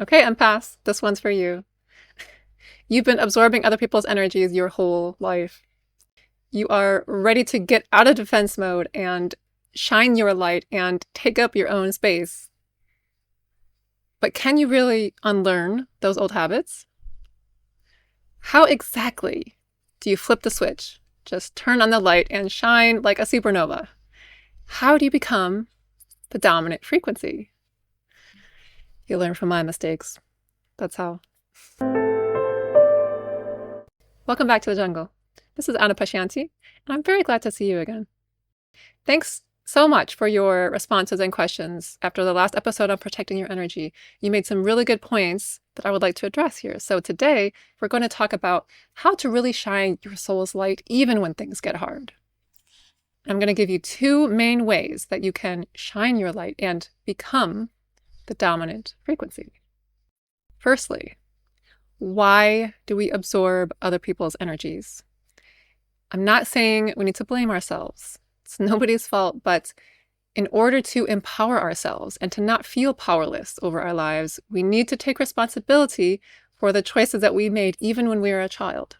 Okay, empaths, this one's for you. You've been absorbing other people's energies your whole life. You are ready to get out of defense mode and shine your light and take up your own space. But can you really unlearn those old habits? How exactly do you flip the switch? Just turn on the light and shine like a supernova. How do you become the dominant frequency? You learn from my mistakes. That's how. Welcome back to the jungle. This is Anna Pashanti, and I'm very glad to see you again. Thanks so much for your responses and questions after the last episode on protecting your energy. You made some really good points that I would like to address here. So today, we're going to talk about how to really shine your soul's light even when things get hard. I'm going to give you two main ways that you can shine your light and become the dominant frequency. Firstly, why do we absorb other people's energies? I'm not saying we need to blame ourselves. It's nobody's fault, but in order to empower ourselves and to not feel powerless over our lives, we need to take responsibility for the choices that we made even when we were a child.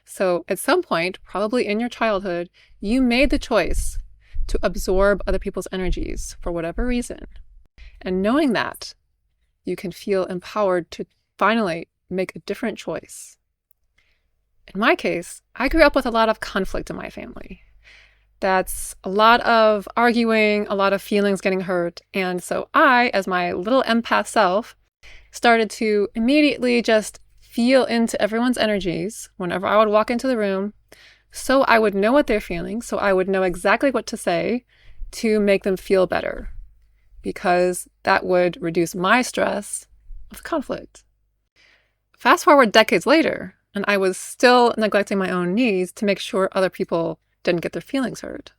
So at some point, probably in your childhood, you made the choice to absorb other people's energies for whatever reason. And knowing that, you can feel empowered to finally make a different choice. In my case, I grew up with a lot of conflict in my family. That's a lot of arguing, a lot of feelings getting hurt. And so I, as my little empath self, started to immediately just feel into everyone's energies whenever I would walk into the room, so I would know what they're feeling, so I would know exactly what to say to make them feel better, because that would reduce my stress of conflict. Fast forward decades later, and I was still neglecting my own needs to make sure other people didn't get their feelings hurt.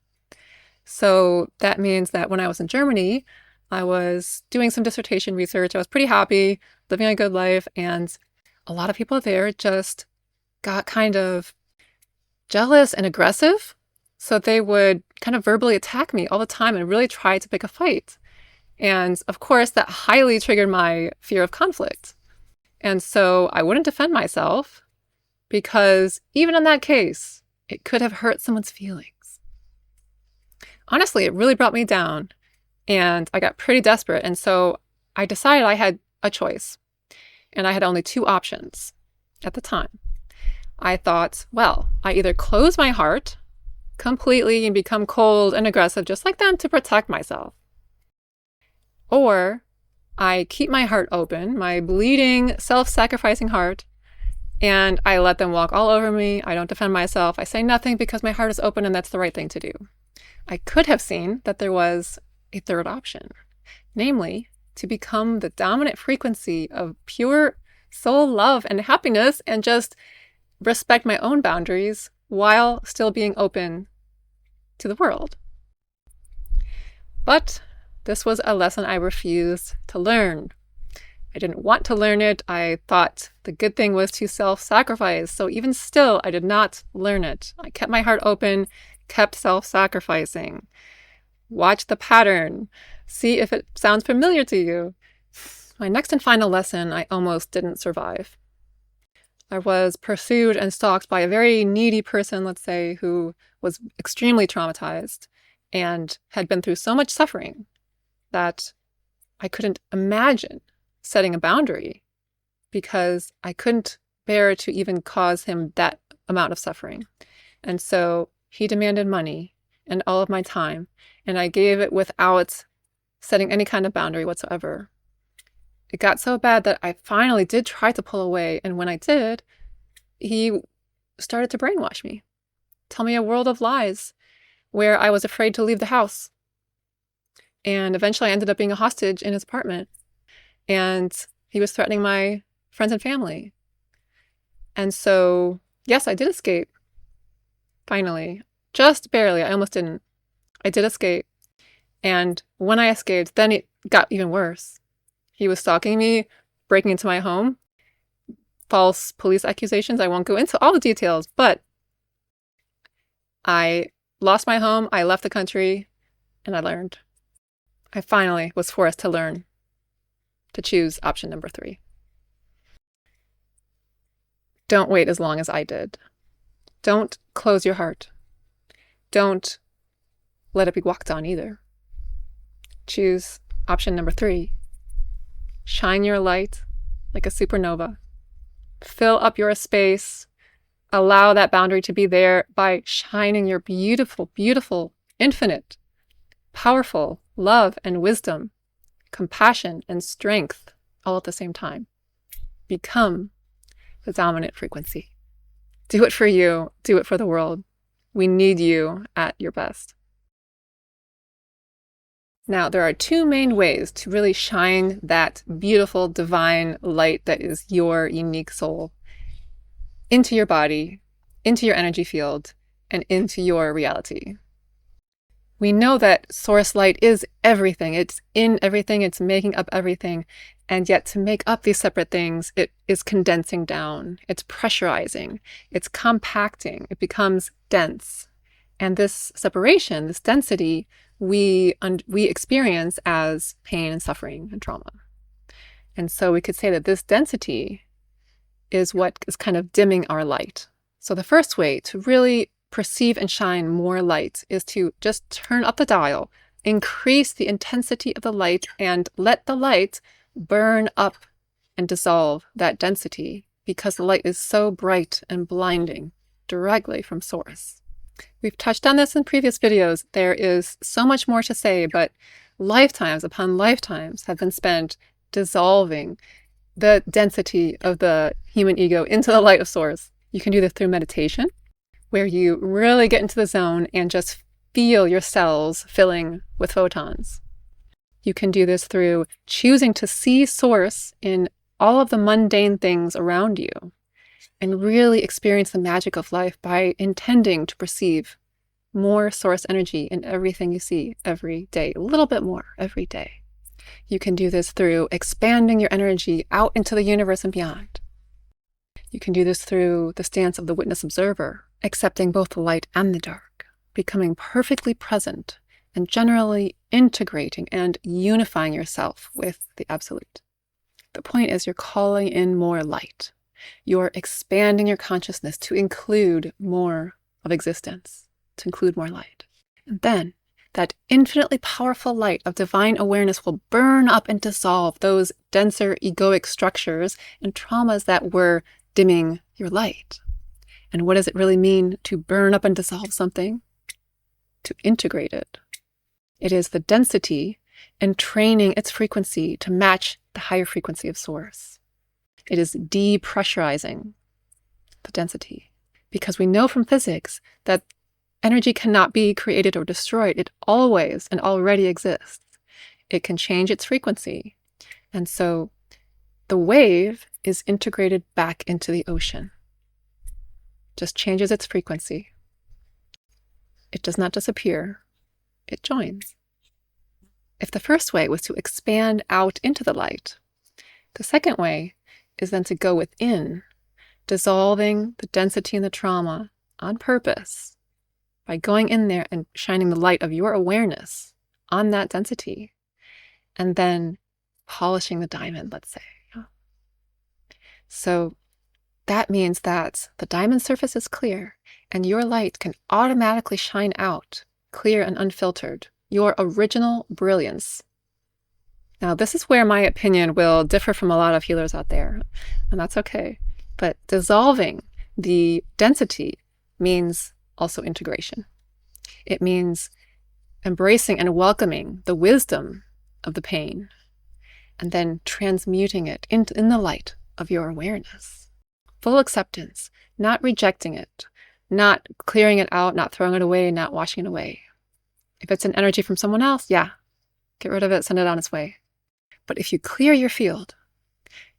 So that means that when I was in Germany, I was doing some dissertation research. I was pretty happy, living a good life, and a lot of people there just got kind of jealous and aggressive. So they would kind of verbally attack me all the time and really try to pick a fight. And of course, that highly triggered my fear of conflict. And so I wouldn't defend myself because even in that case, it could have hurt someone's feelings. Honestly, it really brought me down and I got pretty desperate. And so I decided I had a choice and I had only two options at the time. I thought, well, I either close my heart completely and become cold and aggressive just like them to protect myself, or I keep my heart open, my bleeding, self-sacrificing heart, and I let them walk all over me. I don't defend myself. I say nothing because my heart is open and that's the right thing to do. I could have seen that there was a third option, namely to become the dominant frequency of pure soul love and happiness and just respect my own boundaries while still being open to the world. But this was a lesson I refused to learn. I didn't want to learn it. I thought the good thing was to self-sacrifice. So even still, I did not learn it. I kept my heart open, kept self-sacrificing. Watch the pattern. See if it sounds familiar to you. My next and final lesson, I almost didn't survive. I was pursued and stalked by a very needy person, let's say, who was extremely traumatized and had been through so much suffering that I couldn't imagine setting a boundary because I couldn't bear to even cause him that amount of suffering. And so he demanded money and all of my time, and I gave it without setting any kind of boundary whatsoever. It got so bad that I finally did try to pull away, and when I did, he started to brainwash me, tell me a world of lies where I was afraid to leave the house. And eventually I ended up being a hostage in his apartment. And he was threatening my friends and family. And so, yes, I did escape. Finally. Just barely. I almost didn't. I did escape. And when I escaped, then it got even worse. He was stalking me, breaking into my home, false police accusations. I won't go into all the details, but I lost my home. I left the country and I learned. I finally was forced to learn to choose option number 3. Don't wait as long as I did. Don't close your heart. Don't let it be walked on either. Choose option number 3. Shine your light like a supernova. Fill up your space. Allow that boundary to be there by shining your beautiful, beautiful, infinite, powerful love and wisdom, compassion and strength all at the same time. Become the dominant frequency. Do it for you. Do it for the world. We need you at your best. Now, there are 2 main ways to really shine that beautiful, divine light that is your unique soul into your body, into your energy field, and into your reality. We know that source light is everything. It's in everything. It's making up everything. And yet to make up these separate things, it is condensing down. It's pressurizing. It's compacting. It becomes dense. And this separation, this density, we experience as pain and suffering and trauma. And so we could say that this density is what is kind of dimming our light. So the first way to really perceive and shine more light is to just turn up the dial, increase the intensity of the light, and let the light burn up and dissolve that density, because the light is so bright and blinding directly from source. We've touched on this in previous videos. There is so much more to say, but lifetimes upon lifetimes have been spent dissolving the density of the human ego into the light of source. You can do this through meditation, where you really get into the zone and just feel your cells filling with photons. You can do this through choosing to see source in all of the mundane things around you and really experience the magic of life by intending to perceive more source energy in everything you see every day, a little bit more every day. You can do this through expanding your energy out into the universe and beyond. You can do this through the stance of the witness observer, accepting both the light and the dark, becoming perfectly present and generally integrating and unifying yourself with the absolute. The point is, you're calling in more light. You're expanding your consciousness to include more of existence, to include more light. And then that infinitely powerful light of divine awareness will burn up and dissolve those denser egoic structures and traumas that were dimming your light. And what does it really mean to burn up and dissolve something? To integrate it. It is the density and training its frequency to match the higher frequency of source. It is depressurizing the density, because we know from physics that energy cannot be created or destroyed. It always and already exists. It can change its frequency. And so the wave is integrated back into the ocean. Just changes its frequency. It does not disappear. It joins. If the first way was to expand out into the light, the second way is then to go within, dissolving the density and the trauma on purpose by going in there and shining the light of your awareness on that density, and then polishing the diamond, let's say. So that means that the diamond surface is clear and your light can automatically shine out, clear and unfiltered, your original brilliance. Now, this is where my opinion will differ from a lot of healers out there, and that's okay. But dissolving the density means also integration. It means embracing and welcoming the wisdom of the pain, and then transmuting it in the light of your awareness. Full acceptance, not rejecting it, not clearing it out, not throwing it away, not washing it away. If it's an energy from someone else, yeah, get rid of it, send it on its way. But if you clear your field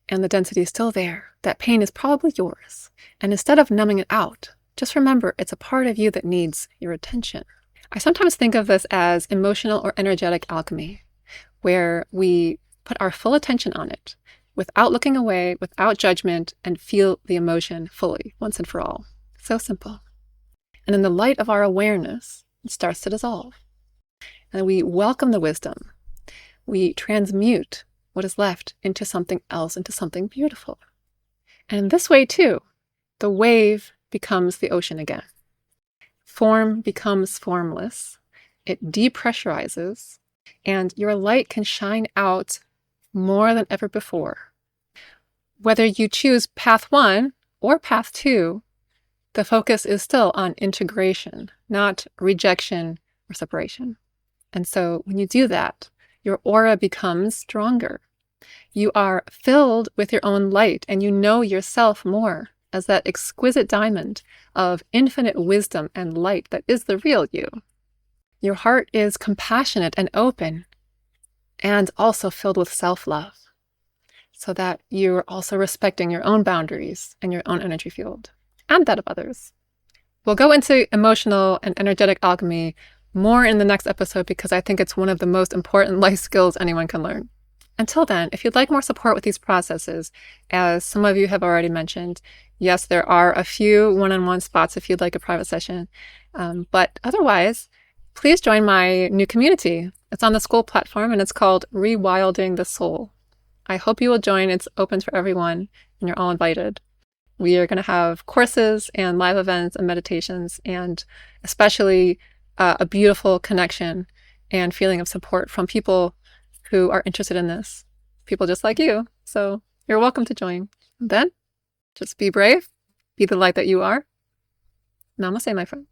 and the density is still there, that pain is probably yours. And instead of numbing it out, just remember it's a part of you that needs your attention. I sometimes think of this as emotional or energetic alchemy, where we put our full attention on it without looking away, without judgment, and feel the emotion fully, once and for all. So simple. And in the light of our awareness, it starts to dissolve. And we welcome the wisdom. We transmute what is left into something else, into something beautiful. And in this way, too, the wave becomes the ocean again. Form becomes formless. It depressurizes, and your light can shine out more than ever before. Whether you choose path 1 or path 2, the focus is still on integration, not rejection or separation. And so when you do that, your aura becomes stronger. You are filled with your own light, and you know yourself more as that exquisite diamond of infinite wisdom and light that is the real you. Your heart is compassionate and open, and also filled with self-love, so that you're also respecting your own boundaries and your own energy field, and that of others. We'll go into emotional and energetic alchemy more in the next episode because I think it's one of the most important life skills anyone can learn. Until then, if you'd like more support with these processes, as some of you have already mentioned, yes, there are a few one-on-one spots if you'd like a private session. But otherwise, please join my new community. It's on the school platform and it's called Rewilding the Soul. I hope you will join. It's open for everyone and you're all invited. We are going to have courses and live events and meditations, and especially a beautiful connection and feeling of support from people who are interested in this. People just like you. So you're welcome to join. And then just be brave, be the light that you are. Namaste, my friend.